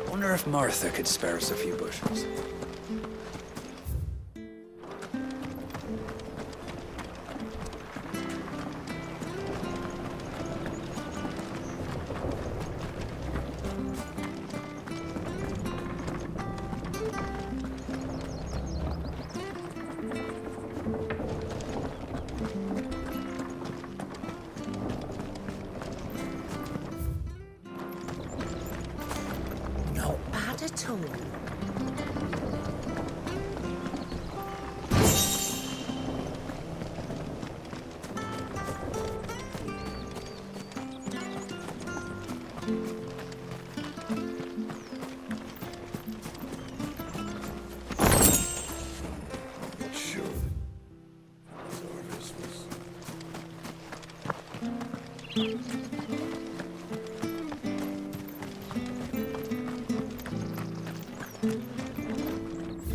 Wonder if Martha could spare us a few bushels. At all.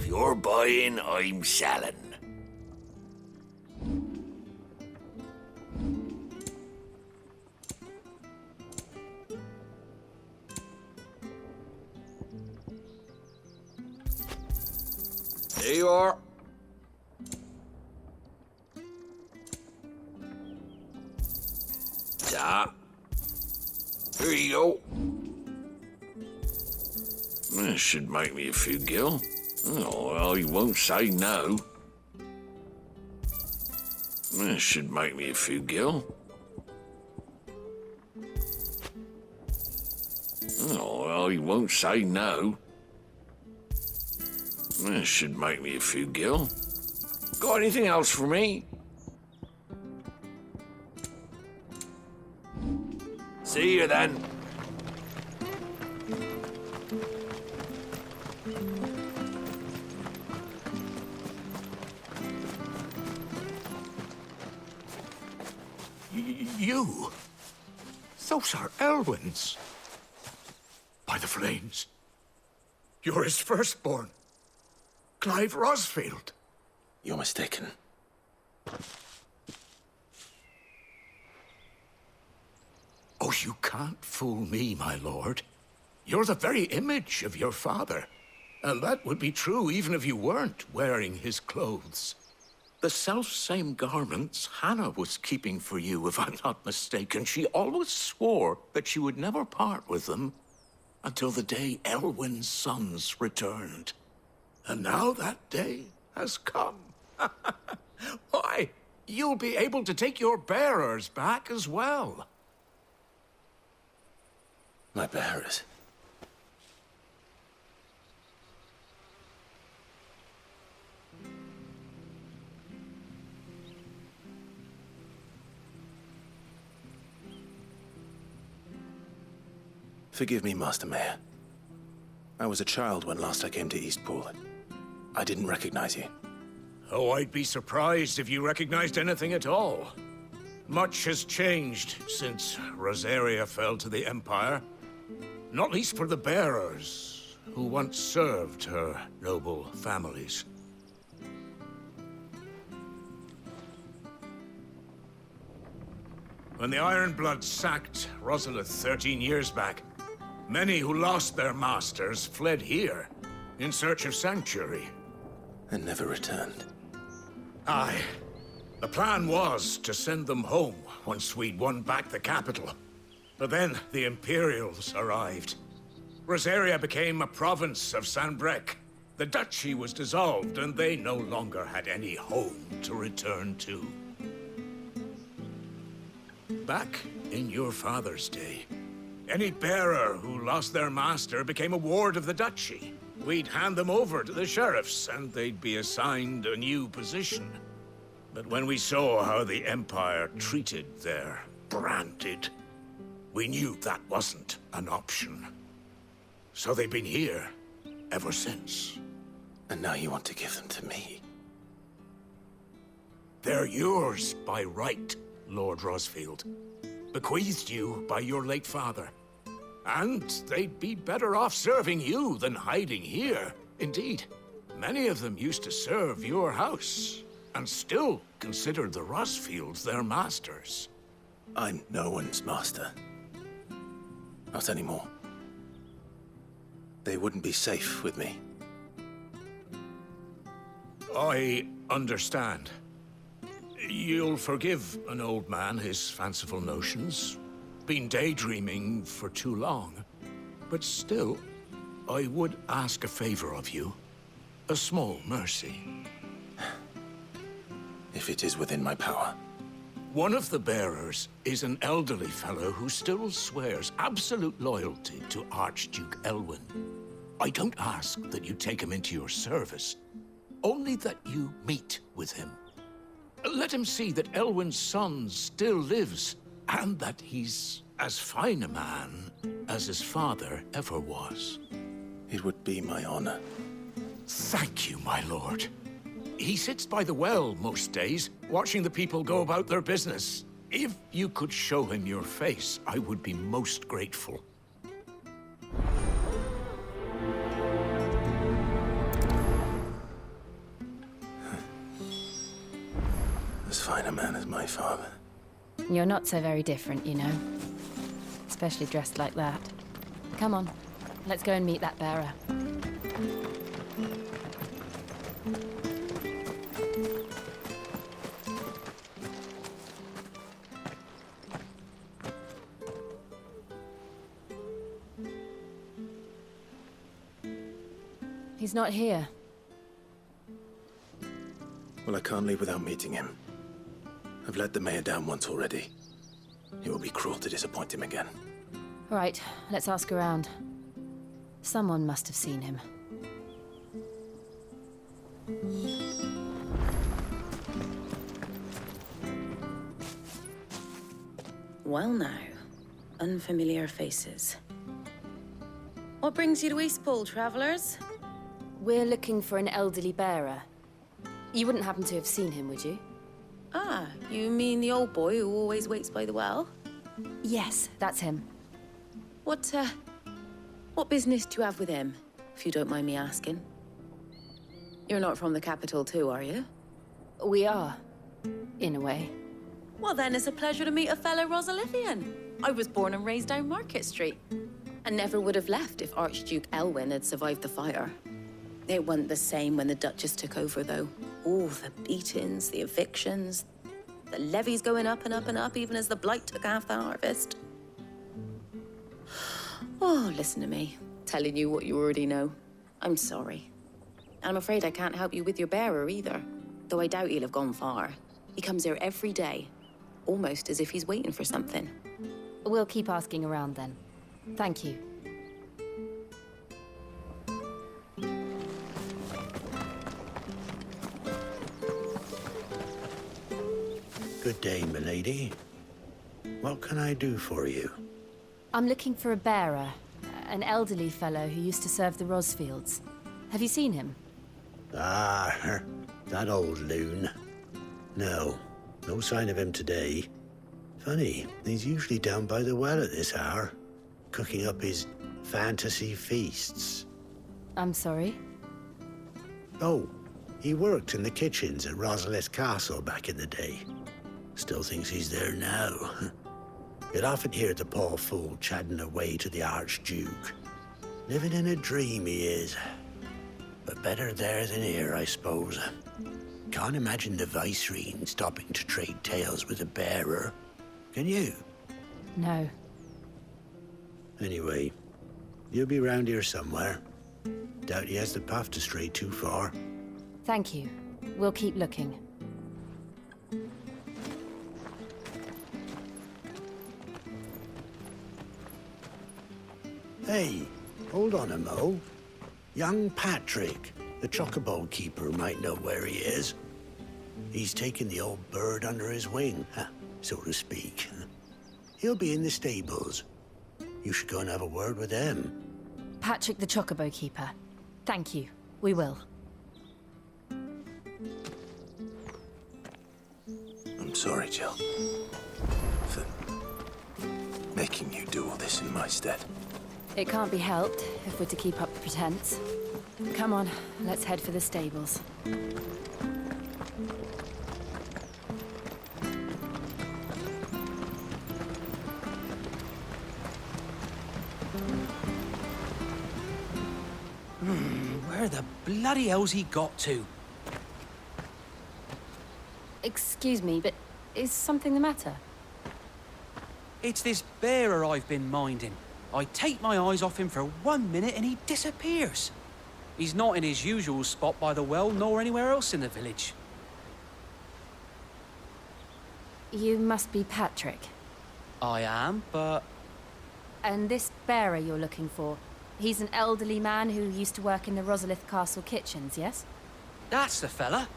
You're buying, I'm selling. There you are. Ta. Here you go. This should make me a few gil. Oh, well, you won't say no. This should make me a few gil. Oh, well, you won't say no. This should make me a few gil. Got anything else for me? See you then. You? Those are Elwyn's. By the flames. You're his firstborn. Clive Rosfield. You're mistaken. Oh, you can't fool me, my lord. You're the very image of your father. And that would be true even if you weren't wearing his clothes. The self-same garments Hannah was keeping for you, if I'm not mistaken. She always swore that she would never part with them until the day Elwyn's sons returned. And now that day has come. Why, you'll be able to take your bearers back as well. My bearers? Forgive me, Master Mayor. I was a child when last I came to Eastpool. I didn't recognize you. Oh, I'd be surprised if you recognized anything at all. Much has changed since Rosaria fell to the Empire. Not least for the bearers, who once served her noble families. When the Ironbloods sacked Rosalith 13 years back, many who lost their masters fled here in search of sanctuary. And never returned. Aye. The plan was to send them home once we'd won back the capital. But then the Imperials arrived. Rosaria became a province of Sanbreque. The duchy was dissolved, and they no longer had any home to return to. Back in your father's day, any bearer who lost their master became a ward of the duchy, we'd hand them over to the sheriffs, and they'd be assigned a new position. But when we saw how the Empire treated their branded, we knew that wasn't an option. So they've been here ever since. And now you want to give them to me? They're yours by right, Lord Rosfield. Bequeathed you by your late father. And they'd be better off serving you than hiding here. Indeed, many of them used to serve your house, and still considered the Rosfields their masters. I'm no one's master. Not anymore. They wouldn't be safe with me. I understand. You'll forgive an old man his fanciful notions. Been daydreaming for too long. But still, I would ask a favor of you. A small mercy. If it is within my power. One of the bearers is an elderly fellow who still swears absolute loyalty to Archduke Elwyn. I don't ask that you take him into your service, only that you meet with him. Let him see that Elwyn's son still lives, and that he's as fine a man as his father ever was. It would be my honor. Thank you, my lord. He sits by the well most days, watching the people go about their business. If you could show him your face, I would be most grateful. As fine a man as my father. You're not so very different, you know. Especially dressed like that. Come on, let's go and meet that bearer. He's not here. Well, I can't leave without meeting him. I've let the mayor down once already. It will be cruel to disappoint him again. All right, let's ask around. Someone must have seen him. Well now, unfamiliar faces. What brings you to Eastpool, travelers? We're looking for an elderly bearer. You wouldn't happen to have seen him, would you? Ah, you mean the old boy who always waits by the well? Yes, that's him. What business do you have with him, if you don't mind me asking? You're not from the capital too, are you? We are, in a way. Well then, it's a pleasure to meet a fellow Rosalithian. I was born and raised down Market Street, and never would have left if Archduke Elwyn had survived the fire. It wasn't the same when the Duchess took over, though. Oh, the beatings, the evictions, the levies going up and up and up, even as the Blight took half the harvest. Oh, listen to me, telling you what you already know. I'm sorry. And I'm afraid I can't help you with your bearer either, though I doubt he'll have gone far. He comes here every day, almost as if he's waiting for something. We'll keep asking around then. Thank you. Good day, milady. What can I do for you? I'm looking for a bearer, an elderly fellow who used to serve the Rosfields. Have you seen him? Ah, that old loon. No sign of him today. Funny, he's usually down by the well at this hour, cooking up his fantasy feasts. I'm sorry? Oh, he worked in the kitchens at Rosalith Castle back in the day. Still thinks he's there now. You'd often hear the poor fool chatting away to the Archduke. Living in a dream he is. But better there than here, I suppose. Can't imagine the Vicereine stopping to trade tales with a bearer. Can you? No. Anyway, you'll be round here somewhere. Doubt he has the path to stray too far. Thank you. We'll keep looking. Hey, hold on a mo. Young Patrick, the chocobo keeper, might know where he is. He's taken the old bird under his wing, so to speak. He'll be in the stables. You should go and have a word with him. Patrick the chocobo keeper. Thank you. We will. I'm sorry, Jill, for making you do all this in my stead. It can't be helped if we're to keep up the pretense. Come on, let's head for the stables. Where the bloody hell's he got to? Excuse me, but is something the matter? It's this bearer I've been minding. I take my eyes off him for 1 minute and he disappears. He's not in his usual spot by the well, nor anywhere else in the village. You must be Patrick. I am, but... And this bearer you're looking for, he's an elderly man who used to work in the Rosalith Castle kitchens, yes? That's the fella.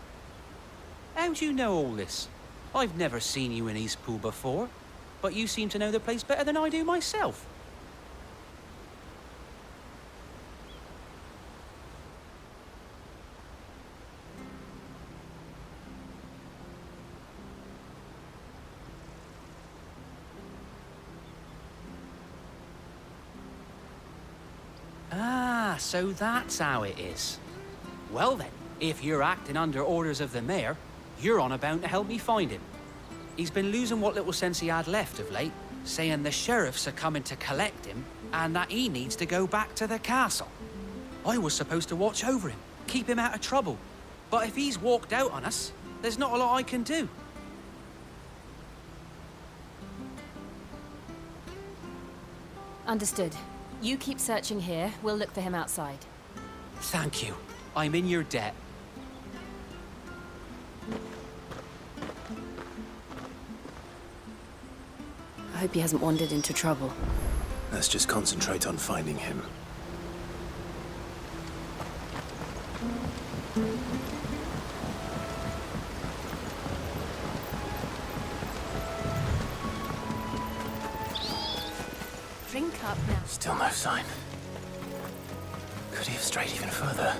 How do you know all this? I've never seen you in Eastpool before, but you seem to know the place better than I do myself. Ah, so that's how it is. Well then, if you're acting under orders of the mayor, you're on about to help me find him. He's been losing what little sense he had left of late, saying the sheriffs are coming to collect him and that he needs to go back to the castle. I was supposed to watch over him, keep him out of trouble. But if he's walked out on us, there's not a lot I can do. Understood. You keep searching here, we'll look for him outside. Thank you. I'm in your debt. I hope he hasn't wandered into trouble. Let's just concentrate on finding him. Drink up now. Still no sign. Could he have strayed even further?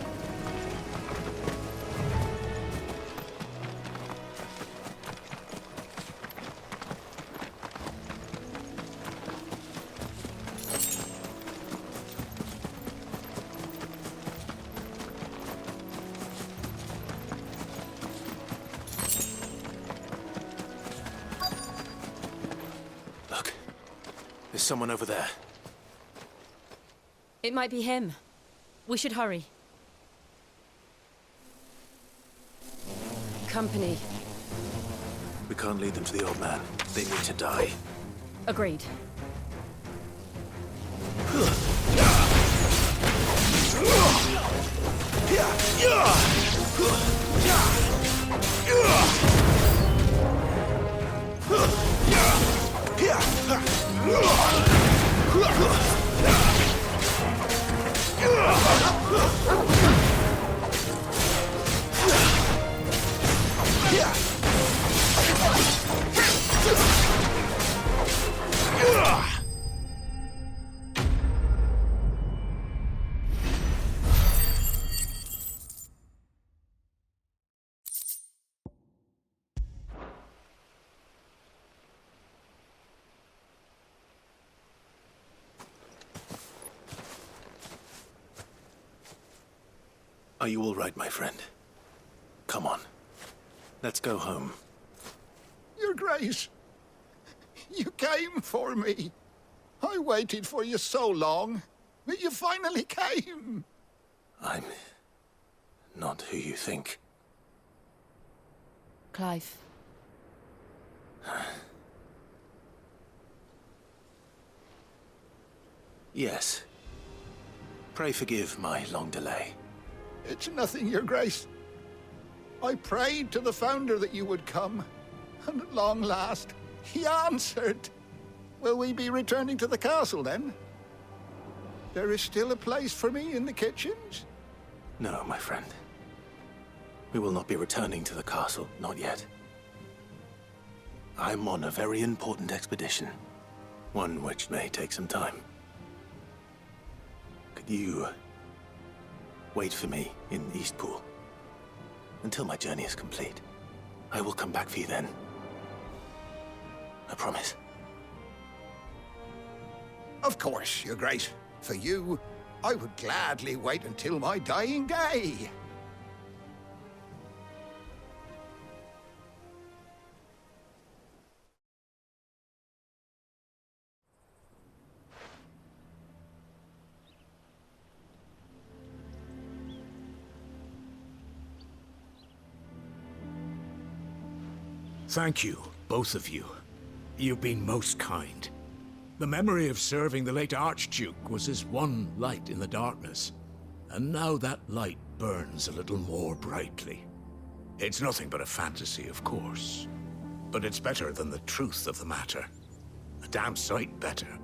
Look, there's someone over there. It might be him. We should hurry. Company. We can't lead them to the old man. They need to die. Agreed. Are you all right, my friend? Come on. Let's go home. Your Grace, you came for me. I waited for you so long, but you finally came. I'm not who you think. Clive. Yes. Pray forgive my long delay. It's nothing, Your Grace. I prayed to the Founder that you would come, and at long last, he answered. Will we be returning to the castle, then? There is still a place for me in the kitchens? No, my friend. We will not be returning to the castle, not yet. I'm on a very important expedition. One which may take some time. Could you wait for me in Eastpool until my journey is complete? I will come back for you then. I promise. Of course, Your Grace. For you, I would gladly wait until my dying day. Thank you, both of you. You've been most kind. The memory of serving the late Archduke was as one light in the darkness, and now that light burns a little more brightly. It's nothing but a fantasy, of course, but it's better than the truth of the matter. A damn sight better.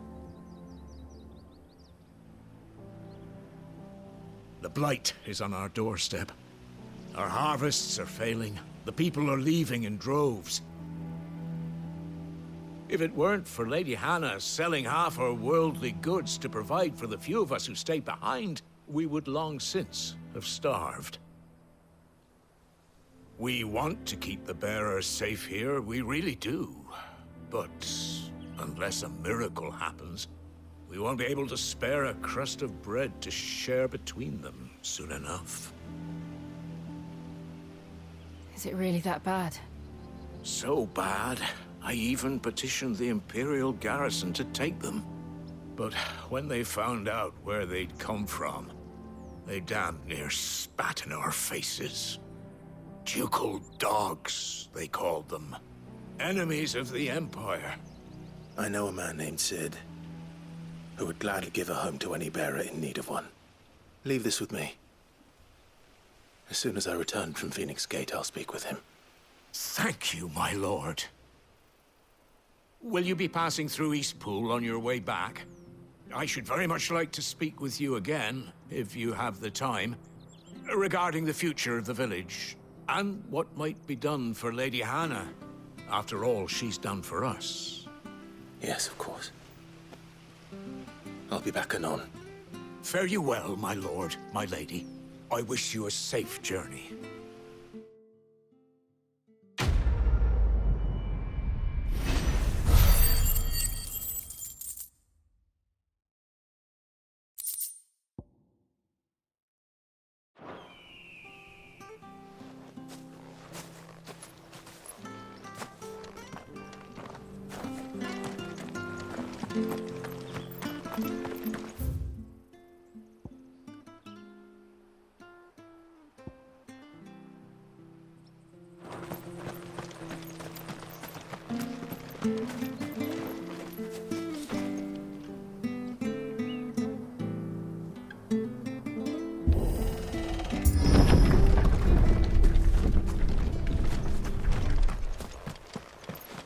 The Blight is on our doorstep. Our harvests are failing. The people are leaving in droves. If it weren't for Lady Hannah selling half her worldly goods to provide for the few of us who stay behind, we would long since have starved. We want to keep the bearers safe here, we really do. But unless a miracle happens, we won't be able to spare a crust of bread to share between them soon enough. Is it really that bad? So bad, I even petitioned the Imperial garrison to take them. But when they found out where they'd come from, they damn near spat in our faces. Ducal dogs, they called them. Enemies of the Empire. I know a man named Sid, who would gladly give a home to any bearer in need of one. Leave this with me. As soon as I return from Phoenix Gate, I'll speak with him. Thank you, my lord. Will you be passing through Eastpool on your way back? I should very much like to speak with you again, if you have the time, regarding the future of the village, and what might be done for Lady Hannah, after all she's done for us. Yes, of course. I'll be back anon. Fare you well, my lord, my lady. I wish you a safe journey.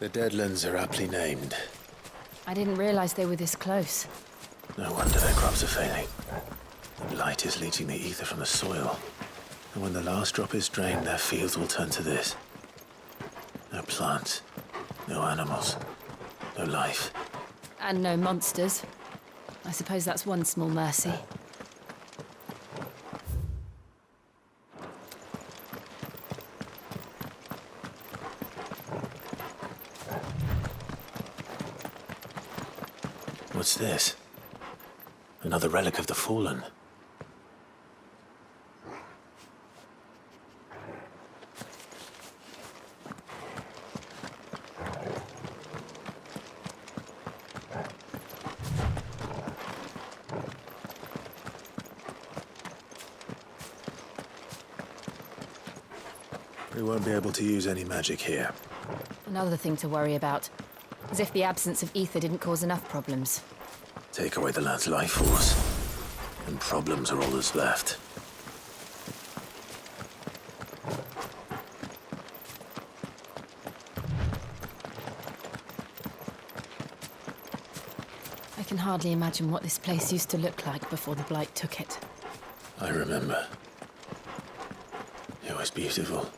The Deadlands are aptly named. I didn't realize they were this close. No wonder their crops are failing. The Blight is leaching the ether from the soil. And when the last drop is drained, their fields will turn to this. No plants, no animals, no life. And no monsters. I suppose that's one small mercy. What's this? Another relic of the Fallen. We won't be able to use any magic here. Another thing to worry about. As if the absence of ether didn't cause enough problems. Take away the lad's life force, and problems are all that's left. I can can hardly imagine what this place used to look like before the Blight took it. I remember. It was beautiful.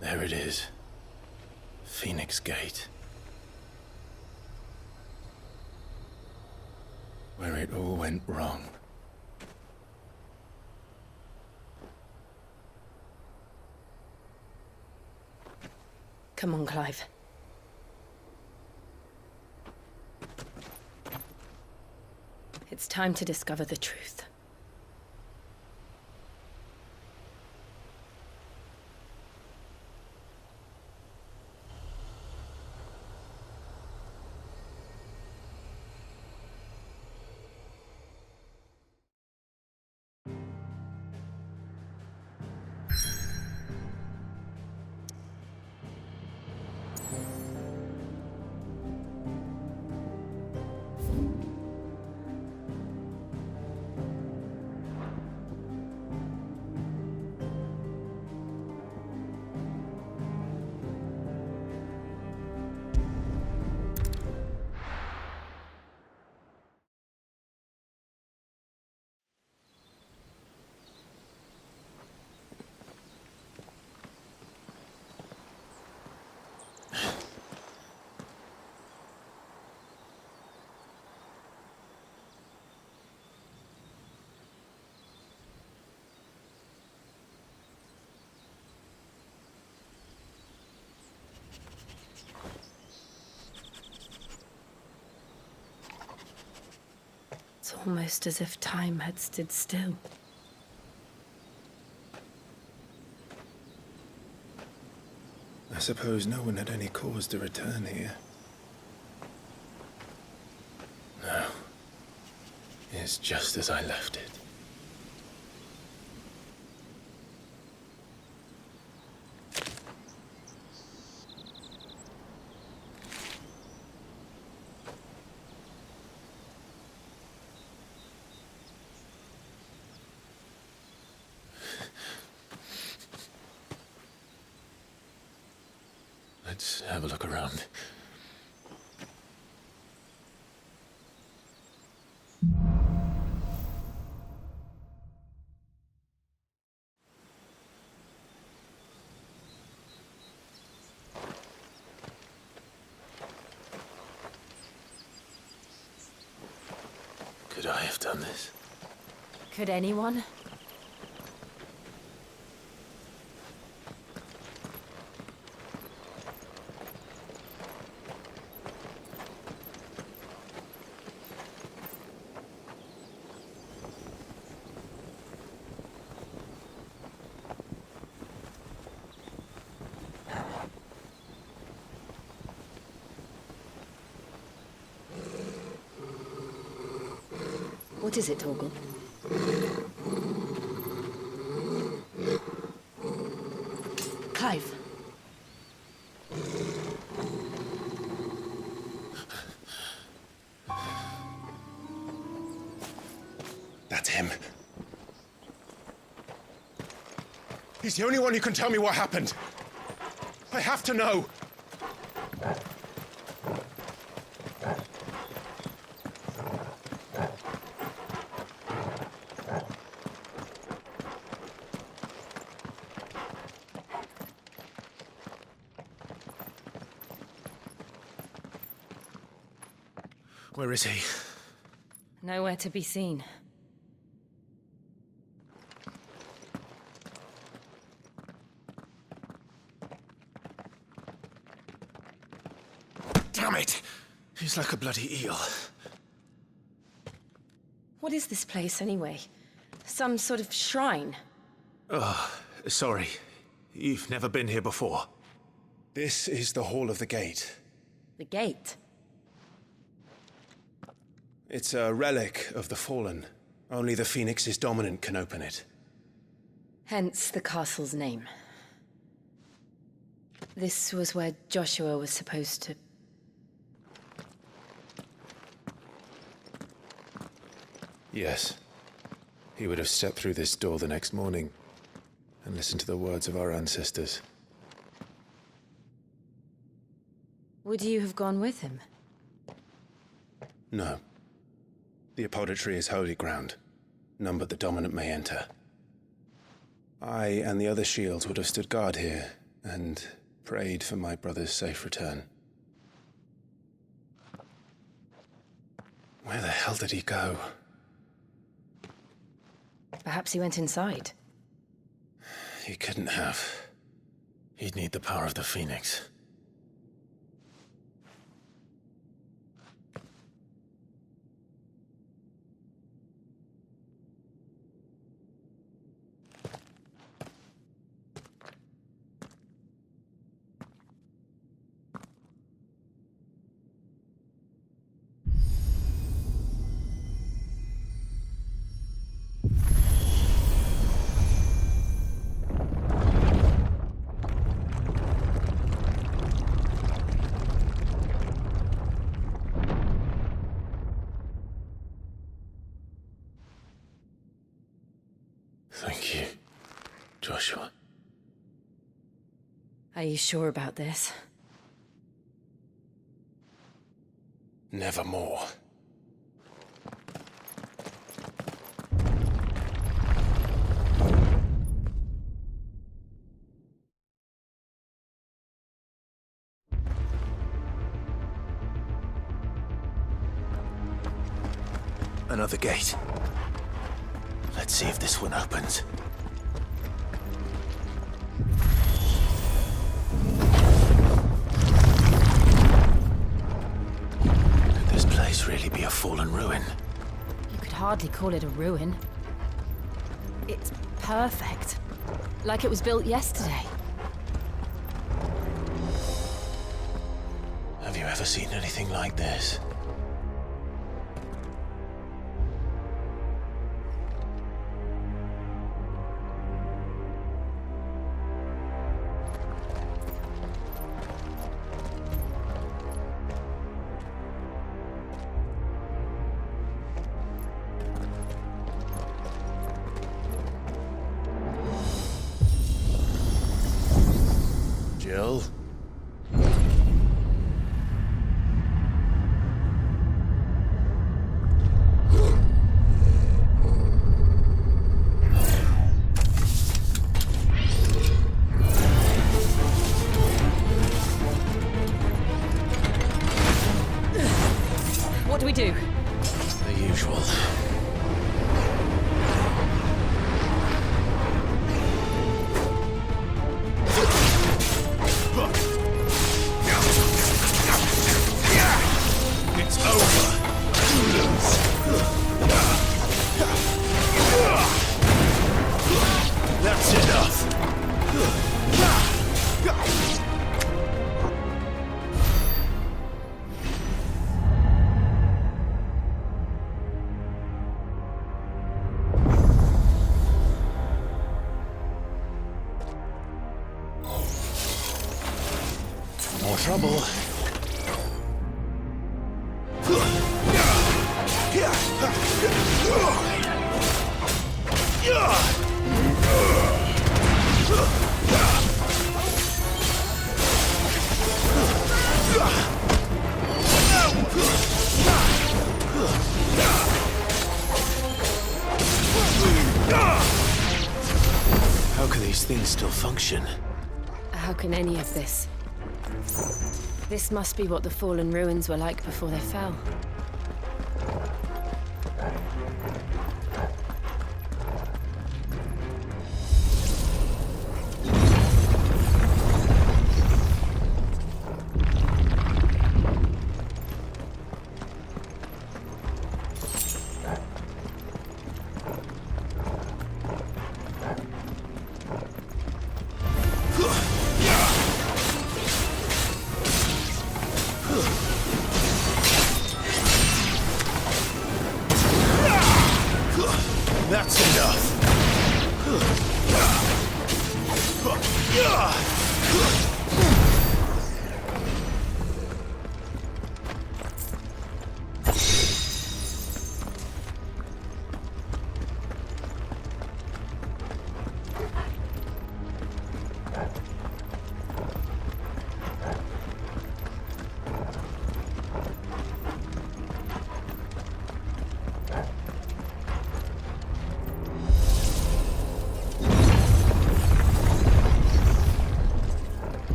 There it is. Phoenix Gate. Where it all went wrong. Come on, Clive. It's time to discover the truth. It's almost as if time had stood still. I suppose no one had any cause to return here. No. It's just as I left it. Let's have a look around. Could I have done this? Could anyone? What is it, Torgal? Clive. That's him. He's the only one who can tell me what happened. I have to know. Where is he? Nowhere to be seen. Damn it! He's like a bloody eel. What is this place, anyway? Some sort of shrine? Oh, sorry. You've never been here before. This is the Hall of the Gate. The gate? It's a relic of the Fallen. Only the Phoenix's dominant can open it. Hence the castle's name. This was where Joshua was supposed to... Yes. He would have stepped through this door the next morning and listened to the words of our ancestors. Would you have gone with him? No. The apodatory is holy ground. None but the dominant may enter. I and the other shields would have stood guard here and prayed for my brother's safe return. Where the hell did he go? Perhaps he went inside. He couldn't have. He'd need the power of the Phoenix. Thank you, Joshua. Are you sure about this? Nevermore. Another gate. Let's see if this one opens. Could this place really be a fallen ruin? You could hardly call it a ruin. It's perfect. Like it was built yesterday. Have you ever seen anything like this? Jill? What do we do? The usual. It's over. That's enough. More trouble. How can these things still function? How can any of this? This must be what the fallen ruins were like before they fell.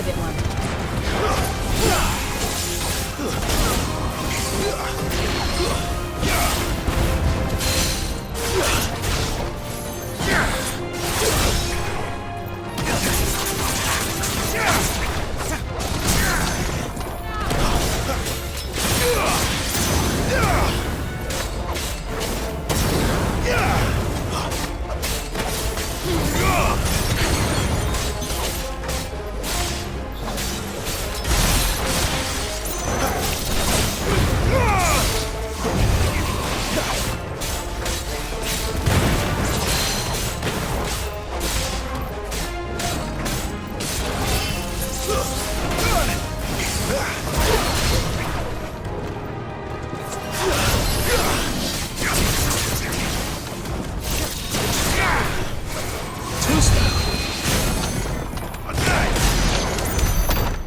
Give it one.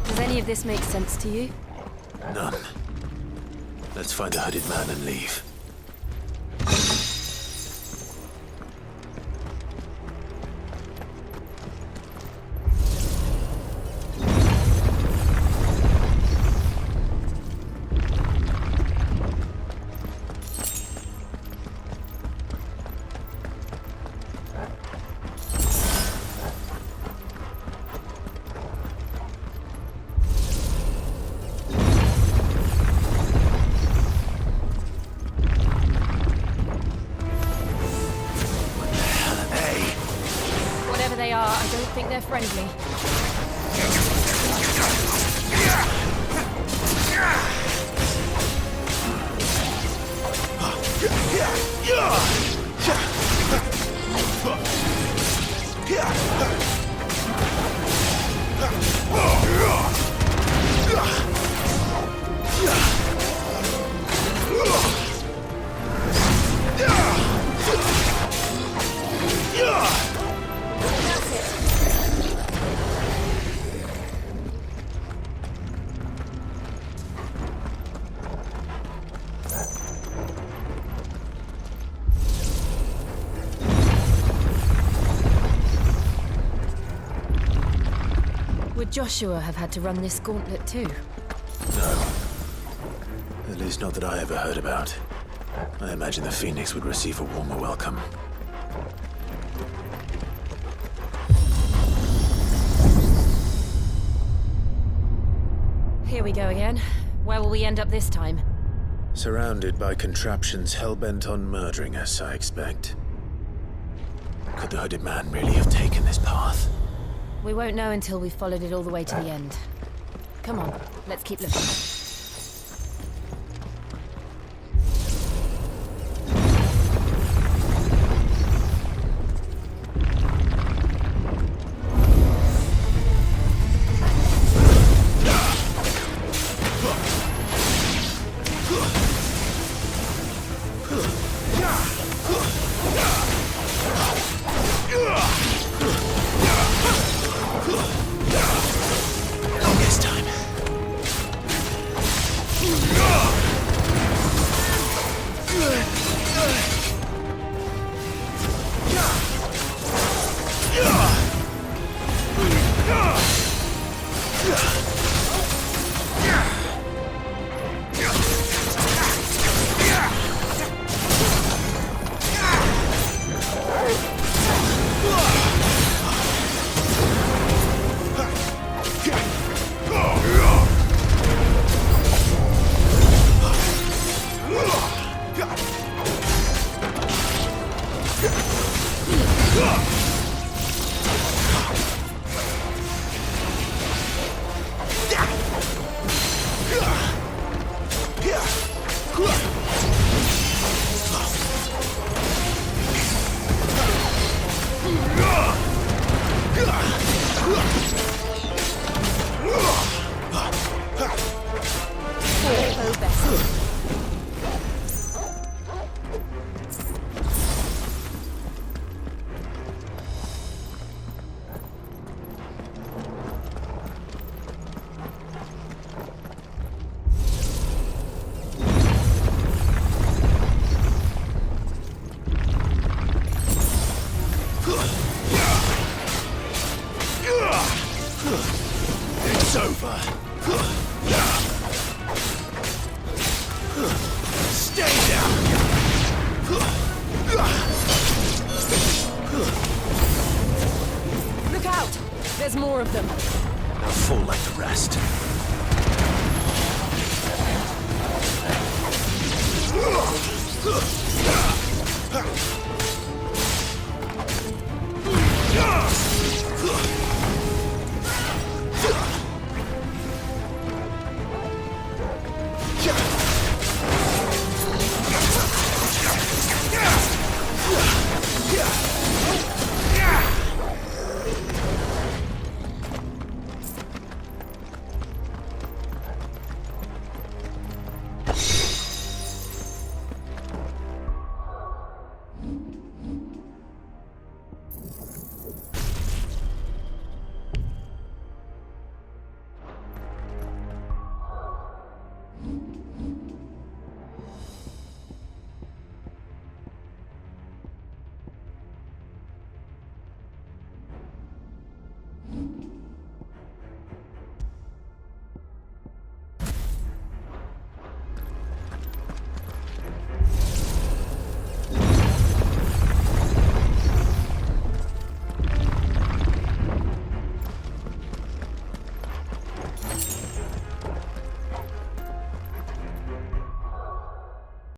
Does any of this make sense to you? None. Let's find the hooded man and leave. Whatever they are, I don't think they're friendly. Would Joshua have had to run this gauntlet too? No. At least not that I ever heard about. I imagine the Phoenix would receive a warmer welcome. Here we go again. Where will we end up this time? Surrounded by contraptions hell-bent on murdering us, I expect. Could the hooded man really have taken this path? We won't know until we've followed it all the way to the end. Come on, let's keep looking. more of them. They'll fall like the rest.